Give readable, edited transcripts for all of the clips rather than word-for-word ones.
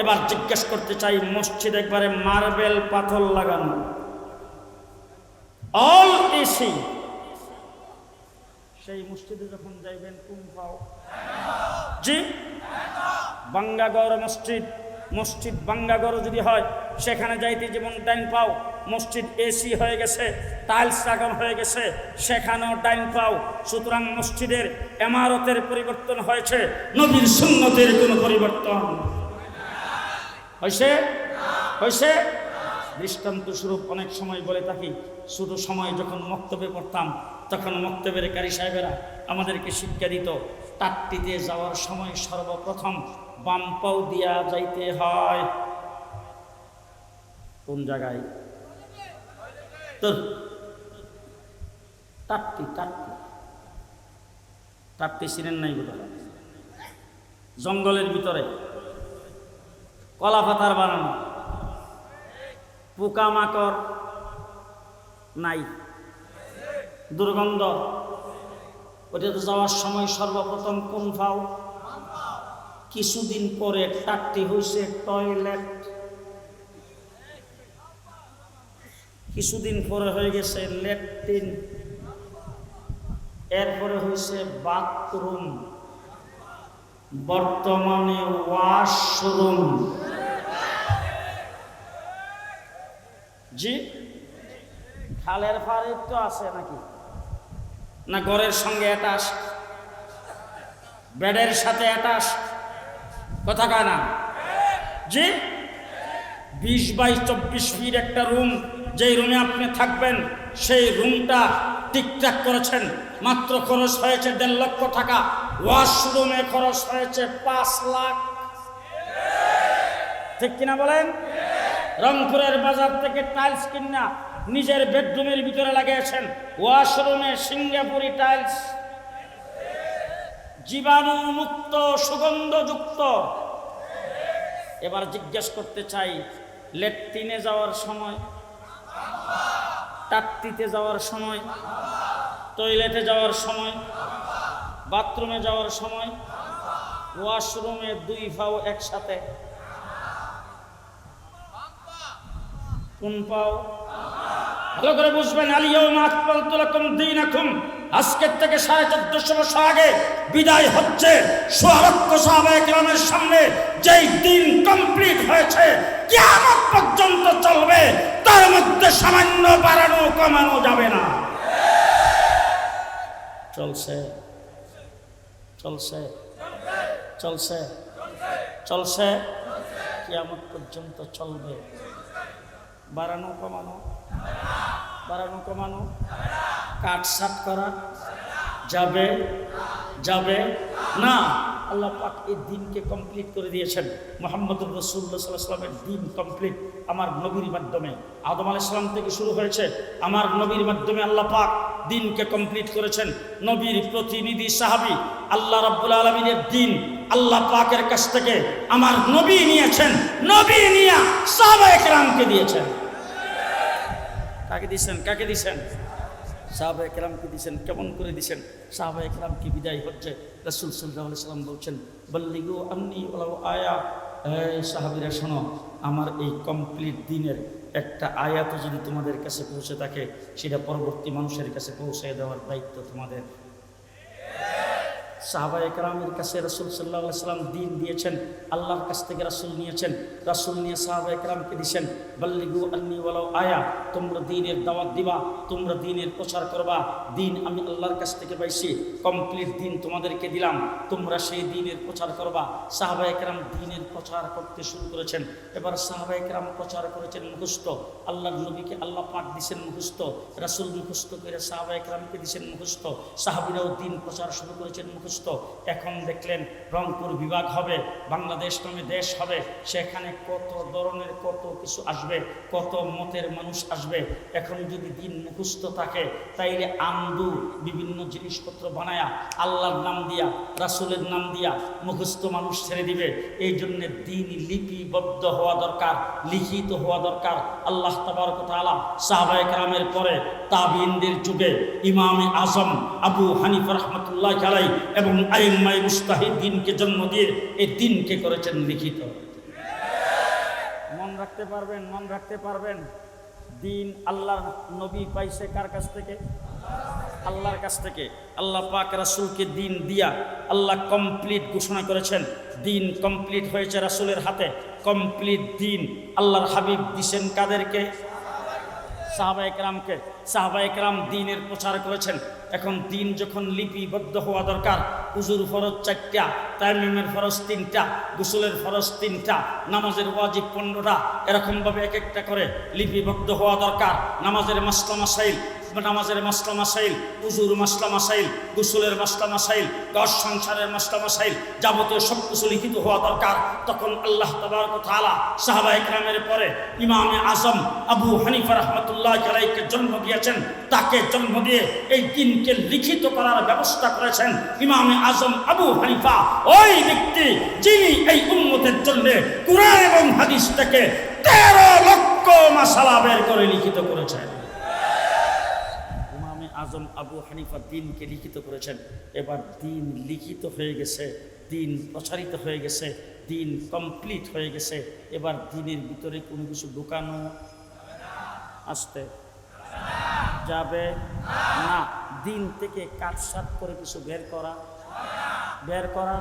এবার জিজ্ঞেস করতে চাই, মসজিদ একবারে মার্বেল পাথর লাগানো, অল এসি, সেই মসজিদে যখন যাইবেন কোন পাও? জি, বাঙ্গাগড় মসজিদ, মসজিদ বাঙ্গাগড় যদি হয় সেখানে যাইতে যেমন ডাইন পাও, মসজিদ এসি হয়ে গেছে, টাইলস লাগানো হয়ে গেছে, সেখানেও ডাইন পাও। সুতরাং মসজিদের ইমারতের পরিবর্তন হয়েছে, নবীর সুন্নতের কোনো পরিবর্তন হয়েছে? দৃষ্টান্ত স্বরূপ অনেক সময় বলে থাকি, শুধু সময় যখন মক্তবে পড়তাম তখন মক্তবের কারি সাহেবেরা আমাদেরকে শিক্ষা দিত, টাট্টিতে যাওয়ার সময় সর্বপ্রথম বাম পাও দিয়া যাইতে হয়। কোন জায়গায়? তো টাট্টি টাট্টি টাট্টি চিনেন নাই বোধহয়? জঙ্গলের ভিতরে কলা পাতার বানানো, পোকামাকড় নাই, দুর্গন্ধ, ওটাতে যাওয়ার সময় সর্বপ্রথম কোন পাও? কিছুদিন পরে টাট্টি হয়েছে টয়লেট, কিছুদিন পরে হয়ে গেছে ল্যাট্রিন, এরপরে হয়েছে বাথরুম, বর্তমানে ওয়াশরুম। জি, খালের পাড়ে তো আছে নাকি? না ঘরের সঙ্গে অ্যাটাচ, বেডের সাথে অ্যাটাচ, কথা কয় না? জি, 20x24 ফিট একটা রুম, যেই রুমে আপনি থাকবেন সেই রুমটা ঠিকঠাক করেছেন, মাত্র খরচ হয়েছে 1.5 লক্ষ টাকা। ওয়াশরুমে খরচ হয়েছে 5 লাখ। ঠিক কিনা বলেন? রংপুরের বাজার থেকে টাইলস কিনা নিজের বেডরুমের ভিতরে লাগিয়েছেন, ওয়াশরুমে সিঙ্গাপুরি টাইলস, জীবাণু মুক্ত, সুগন্ধযুক্ত। এবার জিজ্ঞেস করতে চাই, ল্যাট্রিনে যাওয়ার সময়, টাট্টিতে যাওয়ার সময়, টয়লেটে যাওয়ার সময়, বাথরুমে যাওয়ার সময়, ওয়াশরুমে 2 পাও একসাথে, কোন পাও? ভালো করে বুঝবেন, আলিয়াউমা আকমালতু লাকুম দীনাকুম, আজকের থেকে 1450 বছর আগে বিদায় হচ্ছে 1.5 লক্ষ সাহাবায়ে কেরামের সামনে যেই দিন কমপ্লিট হয়েছে, কিয়ামত পর্যন্ত চলবে, তার মধ্যে সামান্য বাড়ানো কমানো যাবে না। চলছে চলছে চলছে চলছে, কিয়ামত পর্যন্ত চলবে। বাড়ানো কমানো, বাড়ানো কমানো, কাটছাট করা যাবে যাবে না। আল্লাহ পাক এই দিনকে কমপ্লিট করে দিয়েছেন। মুহাম্মদুর রাসূলুল্লাহ সাল্লাল্লাহু আলাইহি ওয়াসাল্লামের দিন কমপ্লিট আমার নবীর মাধ্যমে। আদম আলাইহিস সালাম থেকে শুরু হয়েছে, আমার নবীর মাধ্যমে আল্লাহ পাক দিনকে কমপ্লিট করেছেন। নবীর প্রতিনিধি সাহাবী, আল্লাহ রাব্বুল আলামিনের দিন আল্লাহ পাকের কাছ থেকে আমার নবী নিয়েছেন, নবী নিয়া সাহাবায়ে কেরামকে দিয়েছেন। কাকে দিয়েছেন? কাকে দিয়েছেন? সাহাবায়ে কেরামকে দিয়েছেন। কেমন করে দিয়েছেন? সাহাবায়ে কেরাম কি বিদায় হচ্ছে, রাসূল সাল্লাল্লাহু আলাইহি ওয়াসাল্লাম বলছেন, বল্লিগু আন্নী ওয়ালাউ আয়া, এই সাহাবীরা শোনো, আমার এই কমপ্লিট দিনের একটা আয়াত যদি তোমাদের কাছে পৌঁছে থাকে, সেটা পরবর্তী মানুষের কাছে পৌঁছে দেওয়ার দায়িত্ব তোমাদের। সাহাবায়ে কেরামের কাছে রাসূল সাল্লাল্লাহু আলাইহি ওয়াসাল্লাম দিন দিয়েছেন, আল্লাহর কাছ থেকে রাসূল নিয়েছেন, রাসূল নিয়ে সাহাবায়ে কেরামকে দিয়েছেন, বল্লিগু আন্নী ওয়ালাউ আয়া, তোমরা দ্বীনের দাওয়াত দিবা, তোমরা দ্বীনের প্রচার করবা, দিন আমি আল্লাহর কাছ থেকে পাইছি, কমপ্লিট দিন তোমাদেরকে দিলাম, তোমরা সেই দ্বীনের প্রচার করবা। সাহাবায়ে কেরাম দ্বীনের প্রচার করতে শুরু করেছেন। এবার সাহাবায়ে কেরাম প্রচার করেছেন মুখস্থ, আল্লাহর নবীকে আল্লাহ পাক দিয়েছেন মুখস্থ, রাসূল মুখস্থ করে সাহাবায়ে কেরামকে দিয়েছেন মুখস্থ, সাহাবীরাও দ্বীন প্রচার শুরু করেছেন মুখস্থ। এখন দেখলেন রংপুর বিভাগ হবে, বাংলাদেশ নামে দেশ হবে, সেখানে কত ধরনের কত কিছু আসবে, কত মতের মানুষ আসবে। এখন যদি দিন মুখস্থ থাকে, তাইলে আমদু বিভিন্ন জিনিসপত্র বানায়া আল্লাহর নাম দিয়া, রাসূলের নাম দিয়া মুখস্থ মানুষ ছেড়ে দিবে। এই জন্য দিন লিপিবদ্ধ হওয়া দরকার, লিখিত হওয়া দরকার। আল্লাহ তাবারক ওয়া তাআলা সাহাবায়ে কেরামের পরে তাবিঈনদের যুগে ইমামে আজম আবু হানিফা রাহমাতুল্লাহি আলাইহি এবং আইম্মায়ে মুজতাহিদিনকে জন্ম দিয়ে এই দিনকে করেছেন লিখিত। মন রাখতে পারবেন? মন রাখতে পারবেন? দিন আল্লাহর নবী পাইছে কার কাছ থেকে? আল্লাহর কাছ থেকে। আল্লাহ পাক রাসূলকে দিন দিয়া আল্লাহ কমপ্লিট ঘোষণা করেছেন। দিন কমপ্লিট হয়েছে রাসূলের হাতে। কমপ্লিট দিন আল্লাহর হাবিব দিছেন কাদেরকে? সাহাবায়ে কেরামকে। সাহাবায়ে কেরাম দ্বীনের প্রচার করেছেন। এখন দিন যখন লিপিবদ্ধ হওয়া দরকার, উজুর ফরজ 4টা, তায়াম্মুমের ফরজ 3টা, গোসলের ফরজ 3টা, নামাজের ওয়াজিব 15টা, এরকমভাবে এক একটা করে লিপিবদ্ধ হওয়া দরকার। নামাজের মাসলা মাসাইল, উজুর মাসলা মাসাইল, গোসলের মাসলা মাসাইল, ঘর সংসারের মাসলা মাসাইল, যাবতীয় সব কিছু লিখিত হওয়া দরকার। তখন আল্লাহ তাবারক ওয়া তাআলা সাহাবায়ে কেরামের পরে ইমামে আজম আবু হানিফা রাহমাতুল্লাহ আলাইহিকে জন্ম দিয়েছেন। তাকে জন্ম দিয়ে এই দিনকে লিখিত করার ব্যবস্থা করেছেন ইমামে আজম আবু হানিফা, ওই ব্যক্তি যিনি এই উম্মতের জন্য কুরআন এবং হাদিস থেকে 13 লক্ষ মাসালা বের করে লিখিত করেছেন। ইমামে আজম আবু হানিফা দিনকে লিখিত করেছেন। এবার দিন লিখিত হয়ে গেছে, দিন প্রচারিত হয়ে গেছে, দিন কমপ্লিট হয়ে গেছে। এবার দিনের ভিতরে কোনো কিছু ঢুকানো আসতে যাবে না। দিন থেকে কাটসাট করে কিছু বের করা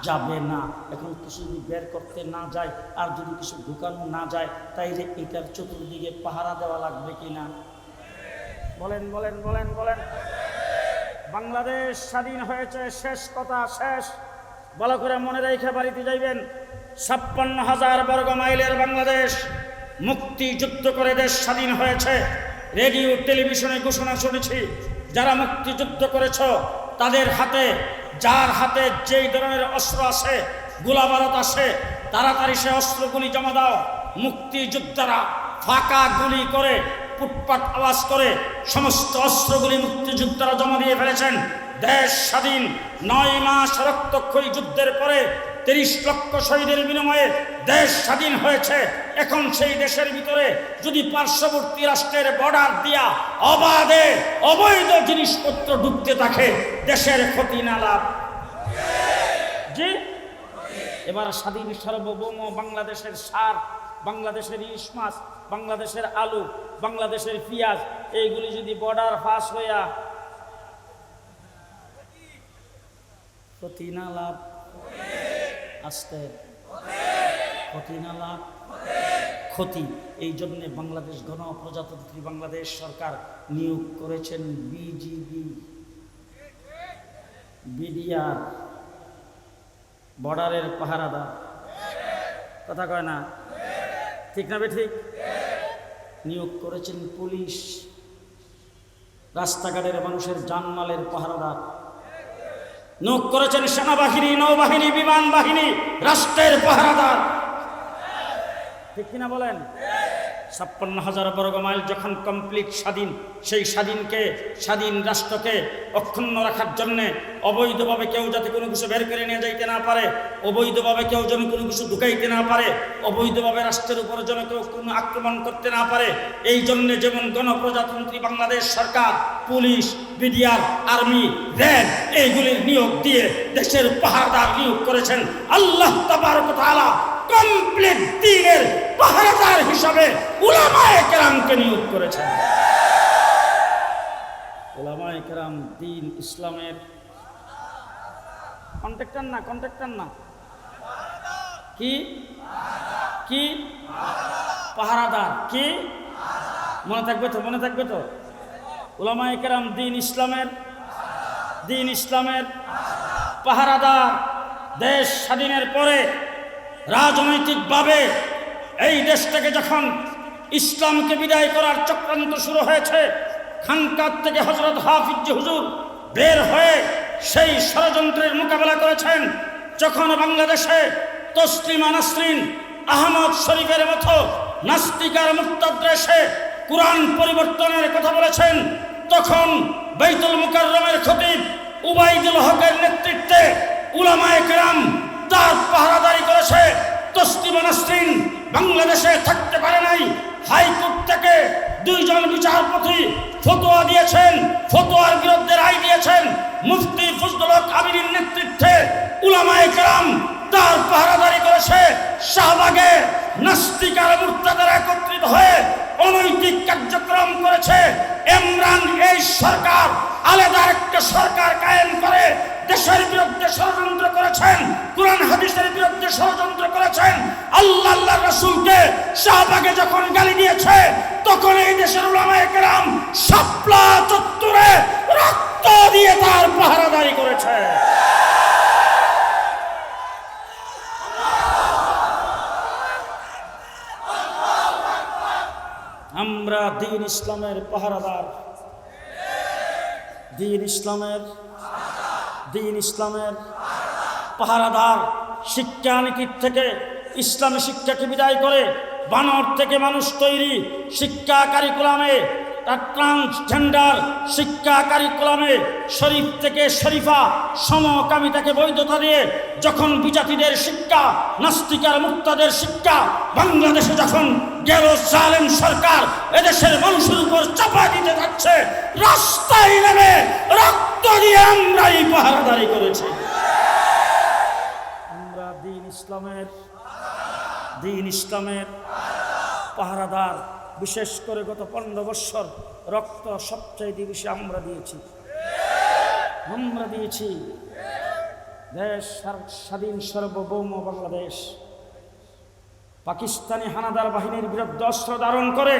যাবে না। এখন কিছু যদি বের করতে না যায় আর যদি কিছু ঢুকানো না যায়, তাইলে এটার চতুর্দিকে পাহারা দেওয়া লাগবে কিনা? বলেন বলেন বলেন বলেন। বাংলাদেশ স্বাধীন হয়েছে, শেষ কথা, শেষ। ভালো করে মনে রেখে বাড়িতে যাইবেন। 56,000 বর্গ মাইলের বাংলাদেশ, মুক্তিযুদ্ধ করে দেশ স্বাধীন হয়েছে। রেডিও টেলিভিশনে ঘোষণা শুনেছি, যারা মুক্তিযুদ্ধ করেছ তাদের হাতে, যার হাতে যেই ধরনের অস্ত্র আছে, গোলাবারুদ আছে, তাড়াতাড়ি সে অস্ত্রগুলি জমা দাও। মুক্তিযোদ্ধারা ফাঁকা গুলি করে, ফুটপাত আওয়াজ করে সমস্ত অস্ত্রগুলি মুক্তিযোদ্ধারা জমা দিয়ে ফেলেছেন। দেশ স্বাধীন। 9 মাস রক্তক্ষয়ী যুদ্ধের পরে 30 লক্ষ শহীদের বিনিময়ে দেশ স্বাধীন হয়েছে। এখন সেই দেশের ভিতরে যদি পার্শ্ববর্তী রাষ্ট্রের বর্ডার দিয়া অবাধে অবৈধ জিনিসপত্র ঢুকতে থাকে, দেশের ক্ষতি না লাভ? জি। এবার স্বাধীন সার্বভৌম বাংলাদেশের সার, বাংলাদেশের ইলিশ মাছ, বাংলাদেশের আলু, বাংলাদেশের পেঁয়াজ, এইগুলি যদি বর্ডার পাস হইয়া ক্ষতি না লাভ? আসতে ক্ষতি না লাভ? ক্ষতি। এই জন্যে বাংলাদেশ গণপ্রজাতন্ত্রী বাংলাদেশ সরকার নিয়োগ করেছেন বিজিবি, বিডিআর, বর্ডারের পাহারাদার। কথা কয় না? ঠিক না ঠিক? নিয়োগ করেছেন পুলিশ, রাস্তাঘাটের মানুষের জানমালের পাহারাদার। নিয়োগ করেছেন সেনাবাহিনী, নৌবাহিনী, বিমান বাহিনী, রাষ্ট্রের পাহারাদার। ঠিক কিনা বলেন? 56,000 বর্গ মাইল যখন কমপ্লিট স্বাধীন, সেই স্বাধীন রাষ্ট্রকে অক্ষুণ্ণ রাখার জন্যে অবৈধভাবে কেউ যাতে কোনো কিছু বের করে নিয়ে যাইতে না পারে, অবৈধভাবে কেউ যেন কোনো কিছু ঢুকাইতে না পারে, অবৈধভাবে রাষ্ট্রের উপর যেন কেউ কোনো আক্রমণ করতে না পারে, এই জন্যে যেমন গণপ্রজাতন্ত্রী বাংলাদেশ সরকার পুলিশ, বিডিআর, আর্মি, র্যাব এইগুলির নিয়োগ দিয়ে দেশের পাহারাদার নিয়োগ করেছেন। আল্লাহ তাবারক ওয়া তাআলা কমপ্লিট দ্বীনের পাহারাদার হিসাবে উলামায়ে কেরামকে নিয়োগ করেছেন। উলামায়ে কেরাম দ্বীন ইসলামের কন্ট্রাক্টর না কি কি পাহারাদার। কি মনে থাকবে তো? উলামায়ে কেরাম দ্বীন ইসলামের পাহারাদার। দেশ স্বাধীনের পরে রাজনৈতিকভাবে এই দেশটাকে যখন ইসলামকে বিদায় করার চক্রান্ত শুরু হয়েছে, খানকাত থেকে হযরত হাফিজ হুজুর বের হয়ে সেই ষড়যন্ত্রের মোকাবেলা করেছেন। যখন বাংলাদেশে তসলিমা নাসরিন, আহমদ শরীফের মতো নাস্তিকার মুরতাদরা এসে কুরআন পরিবর্তনের কথা বলেছেন, তখন বাইতুল মুকাররমের খতিব উবাইদুল হকের নেতৃত্বে উলামায়ে কেরাম তার পাহারাদারি করেছে। তসলিমা নাসরিন বাংলাদেশে থাকতে পারে নাই। হাইকোর্ট থেকে 2 জন বিচারপতি ফতোয়া দিয়েছেন, ফতোয়ার বিরুদ্ধে রায় দিয়েছেন। মুফতি ফজলুল হক আমিনীর নেতৃত্বে উলামায়ে কেরাম তার পাহারাদারি করেছে। শাহবাগে নাস্তিক আর মুরতাদারা একত্রিত হয়ে অনৈতিক কার্যক্রম করেছে। ইমরান এই সরকার আলাদা একটা সরকার কায়েম করে দেশের বিরুদ্ধে ষড়যন্ত্র করেছেন, কুরআন হাদিসের বিরুদ্ধে ষড়যন্ত্র করেছেন। আল্লাহ রাসূলকে শাহবাগে যখন গালি দিয়েছে তখন এই দেশের উলামায়ে কেরাম শাপলা চত্বরে রক্ত দিয়ে তার পাহারাদারি করেছে। আমরা দ্বীন ইসলামের পাহারাদার, দ্বীন ইসলামের পাহারাদার। শিক্ষানীতির থেকে ইসলামী শিক্ষাকে বিদায় করে বানর থেকে মানুষ তৈরি শিক্ষা কারিকুলামে, ট্রান্সজেন্ডার শিক্ষা কারিকুলামে শরীফ থেকে শরীফা সমকামিতাকে বৈধতা দিয়ে যখন বিজাতিদের শিক্ষা, নাস্তিকার মুক্তাদের শিক্ষা বাংলাদেশে যখন গেল জালেম সরকার এদেশের মানুষের উপর চাপা দিতে যাচ্ছে, রাস্তায় নেমে রক্ত দিয়ে আমরা এই পাহারাদারি করেছি। আমরা দ্বীন ইসলামের পাহারাদার। বিশেষ করে গত 15 বছর রক্ত সবচাইতে বেশি আমরা দিয়েছি। দেশ স্বাধীন সার্বভৌম বাংলাদেশ পাকিস্তানি হানাদার বাহিনীর বিরুদ্ধে অস্ত্র ধারণ করে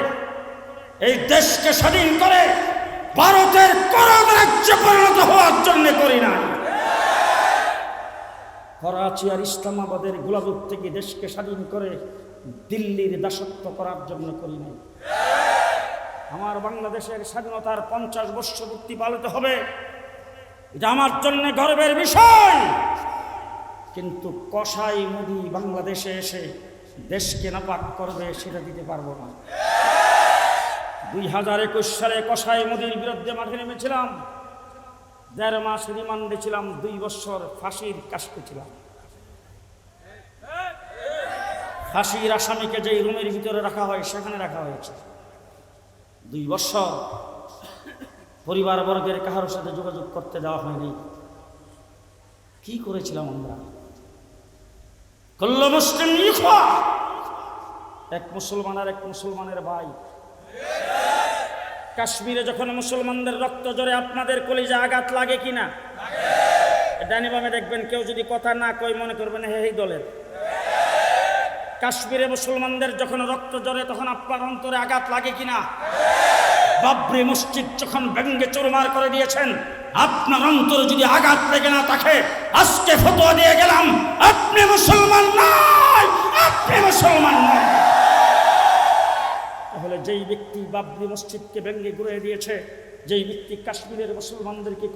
এই দেশকে স্বাধীন করে ভারতের করদ রাজ্যে পরিণত হওয়ার জন্য করি না। করাচি আর ইসলামাবাদের গোলাগুপ থেকে দেশকে স্বাধীন করে দিল্লির দাসত্ব করার জন্য করি নাই। আমার বাংলাদেশের স্বাধীনতার 50 বর্ষ পূর্তি পালিত হবে, এটা আমার জন্য গর্বের বিষয়। কিন্তু কসাই মোদি বাংলাদেশে এসে দেশকে নাপাক করবে সেটা দিতে পারবো না। 2021 সালে কসাই মোদির বিরুদ্ধে মাঠে নেমেছিলাম, 1.5 মাস রিমান্ডে ছিলাম, 2 বছর ফাঁসির কাস্টে ছিলাম। ফাঁসির আসামিকে যেই রুমের ভিতরে রাখা হয় সেখানে রাখা হয়েছে 2 বছর। পরিবারবর্গের কারোর সাথে যোগাযোগ করতে দেওয়া হয়নি। কি করেছিলাম আমরা? কুল্লু মুসলিম ইখওয়া, এক মুসলমান আর এক মুসলমানের ভাই। কাশ্মীরে যখন মুসলমানদের রক্ত ঝরে আপনাদের কলিজা আঘাত লাগে কিনা? ডানি বামে দেখবেন, কেউ যদি কথা না কই মনে করবেন এই দলের। কাশ্মীরে মুসলমানদের যখন রক্ত ঝরে তখন আপনার অন্তরে আঘাত লাগে কিনা? বাবরি মসজিদ যখন ভেঙ্গে চুরমার করে দিয়েছেন আপনার অন্তরে যদি আঘাত লেগে না থাকে, আজকে ফতোয়া দিয়ে গেলাম আপনি মুসলমান নয়, আপনি মুসলমান নয়। তাহলে যেই ব্যক্তি বাবরি মসজিদকে ভেঙ্গে ঘুরিয়ে দিয়েছে, যেই ব্যক্তি কাশ্মীরের মুসলমানদেরকে